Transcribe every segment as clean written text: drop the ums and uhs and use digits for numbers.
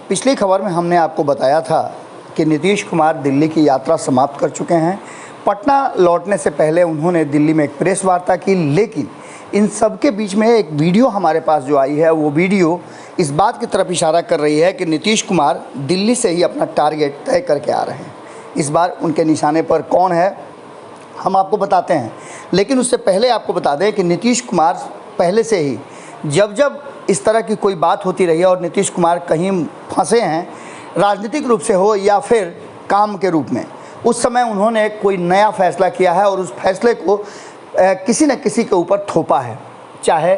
पिछली खबर में हमने आपको बताया था कि नीतीश कुमार दिल्ली की यात्रा समाप्त कर चुके हैं। पटना लौटने से पहले उन्होंने दिल्ली में एक प्रेस वार्ता की, लेकिन इन सब के बीच में एक वीडियो हमारे पास जो आई है, वो वीडियो इस बात की तरफ इशारा कर रही है कि नीतीश कुमार दिल्ली से ही अपना टारगेट तय करके आ रहे हैं। इस बार उनके निशाने पर कौन है हम आपको बताते हैं, लेकिन उससे पहले आपको बता दें कि नीतीश कुमार पहले से ही जब इस तरह की कोई बात होती रही है और नीतीश कुमार कहीं फंसे हैं, राजनीतिक रूप से हो या फिर काम के रूप में, उस समय उन्होंने कोई नया फैसला किया है और उस फैसले को किसी न किसी के ऊपर थोपा है। चाहे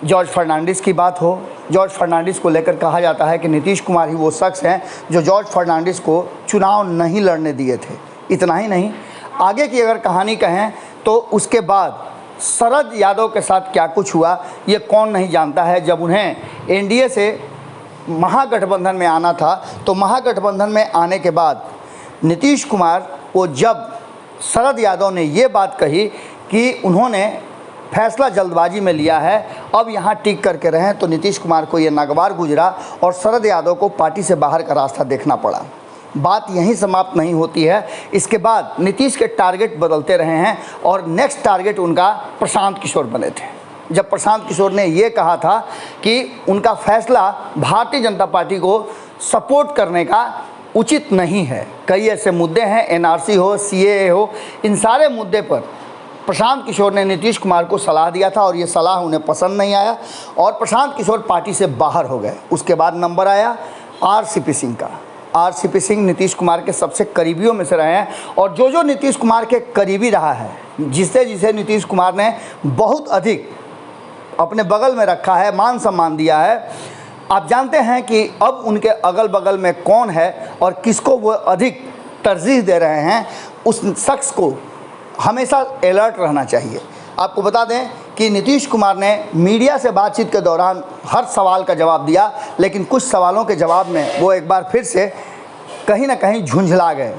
जॉर्ज फर्नांडिस की बात हो, जॉर्ज फर्नांडिस को लेकर कहा जाता है कि नीतीश कुमार ही वो शख्स हैं जो जॉर्ज फर्नांडिस को चुनाव नहीं लड़ने दिए थे। इतना ही नहीं, आगे की अगर कहानी कहें तो उसके बाद शरद यादव के साथ क्या कुछ हुआ ये कौन नहीं जानता है। जब उन्हें एनडीए से महागठबंधन में आना था, तो महागठबंधन में आने के बाद नीतीश कुमार को जब शरद यादव ने ये बात कही कि उन्होंने फैसला जल्दबाजी में लिया है, अब यहाँ टिक करके रहें, तो नीतीश कुमार को ये नागवार गुजरा और शरद यादव को पार्टी से बाहर का रास्ता देखना पड़ा। बात यहीं समाप्त नहीं होती है, इसके बाद नीतीश के टारगेट बदलते रहे हैं और नेक्स्ट टारगेट उनका प्रशांत किशोर बने थे। जब प्रशांत किशोर ने ये कहा था कि उनका फैसला भारतीय जनता पार्टी को सपोर्ट करने का उचित नहीं है, कई ऐसे मुद्दे हैं, एनआरसी हो, सीएए हो, इन सारे मुद्दे पर प्रशांत किशोर ने नीतीश कुमार को सलाह दिया था और ये सलाह उन्हें पसंद नहीं आया और प्रशांत किशोर पार्टी से बाहर हो गए। उसके बाद नंबर आया आरसीपी सिंह का। आरसीपी सिंह नीतीश कुमार के सबसे करीबियों में से रहे हैं और जो नीतीश कुमार के करीबी रहा है, जिसे नीतीश कुमार ने बहुत अधिक अपने बगल में रखा है, मान सम्मान दिया है, आप जानते हैं कि अब उनके अगल बगल में कौन है और किसको वो अधिक तरजीह दे रहे हैं, उस शख्स को हमेशा अलर्ट रहना चाहिए। आपको बता दें कि नीतीश कुमार ने मीडिया से बातचीत के दौरान हर सवाल का जवाब दिया, लेकिन कुछ सवालों के जवाब में वो एक बार फिर से कहीं ना कहीं झुंझला गए।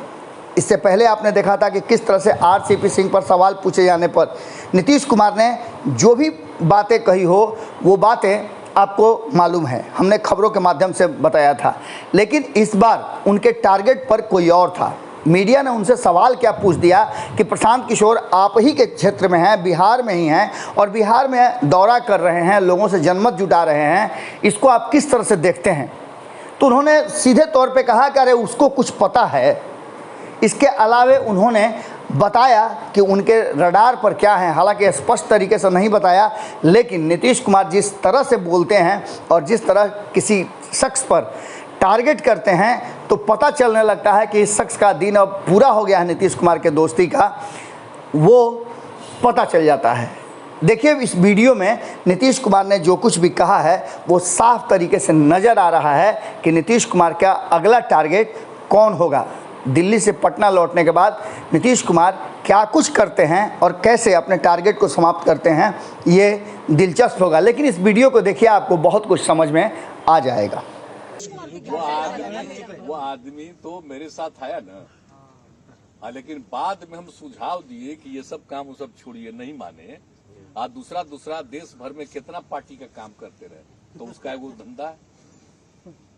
इससे पहले आपने देखा था कि किस तरह से आरसीपी सिंह पर सवाल पूछे जाने पर नीतीश कुमार ने जो भी बातें कही हो, वो बातें आपको मालूम है, हमने खबरों के माध्यम से बताया था। लेकिन इस बार उनके टारगेट पर कोई और था। मीडिया ने उनसे सवाल क्या पूछ दिया कि प्रशांत किशोर आप ही के क्षेत्र में हैं, बिहार में ही हैं और बिहार में दौरा कर रहे हैं, लोगों से जनमत जुटा रहे हैं, इसको आप किस तरह से देखते हैं? तो उन्होंने सीधे तौर पे कहा कि अरे उसको कुछ पता है। इसके अलावे उन्होंने बताया कि उनके रडार पर क्या है, हालांकि स्पष्ट तरीके से नहीं बताया, लेकिन नीतीश कुमार जिस तरह से बोलते हैं और जिस तरह किसी शख्स पर टारगेट करते हैं, तो पता चलने लगता है कि इस शख्स का दिन अब पूरा हो गया है नीतीश कुमार के दोस्ती का, वो पता चल जाता है। देखिए इस वीडियो में नीतीश कुमार ने जो कुछ भी कहा है, वो साफ तरीके से नज़र आ रहा है कि नीतीश कुमार का अगला टारगेट कौन होगा। दिल्ली से पटना लौटने के बाद नीतीश कुमार क्या कुछ करते हैं और कैसे अपने टारगेट को समाप्त करते हैं, ये दिलचस्प होगा। लेकिन इस वीडियो को देखिए, आपको बहुत कुछ समझ में आ जाएगा। वो आदमी तो मेरे साथ आया ना, लेकिन बाद में हम सुझाव दिए कि ये सब काम वो सब छोड़िए, नहीं माने। आज दूसरा देश भर में कितना पार्टी का काम करते रहे, तो उसका वो धंधा है।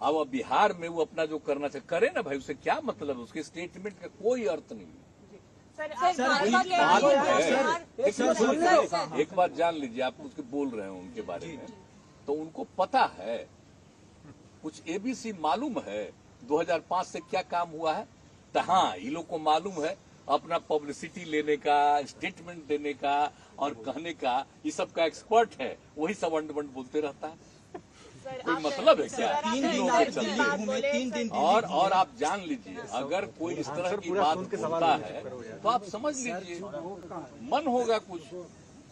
अब बिहार में वो अपना जो करना चाहिए करे ना भाई, उसे क्या मतलब, उसके स्टेटमेंट का कोई अर्थ नहीं है। एक बात जान लीजिए, आप उसके बोल रहे हैं उनके बारे में, तो उनको पता है, कुछ एबीसी मालूम है 2005 से क्या काम हुआ है। तो हाँ, ये लोग को मालूम है अपना पब्लिसिटी लेने का, स्टेटमेंट देने का और कहने का, ये सब का एक्सपर्ट है, वही सब अंड बोलते रहता है। कोई मतलब है क्या? 3 दिन और आप जान लीजिए, अगर कोई इस तरह की बात बोलता है तो आप समझ लीजिए मन होगा कुछ,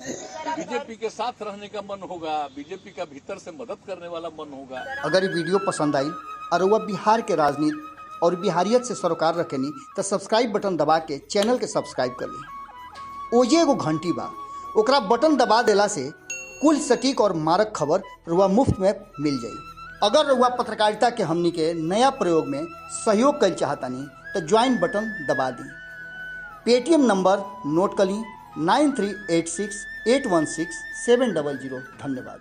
बीजेपी के साथ रहने का मन होगा, बीजेपी का भीतर से मदद करने वाला मन होगा। अगर ये वीडियो पसंद आई और वह बिहार के राजनीति और बिहारियत से सरोकार रखेनी, तो सब्सक्राइब बटन दबा के चैनल के सब्सक्राइब कर ली। ओजे एगो घंटी बा, ओकरा बटन दबा देला से कुल सटीक और मारक खबर रुआ मुफ्त में मिल जाई। अगर रुआ पत्रकारिता के हमनी के नया प्रयोग में सहयोग कर चाहतानी, तो ज्वाइन बटन दबा दी। पेटीएम नंबर नोट कर ली 9386 816 700। धन्यवाद।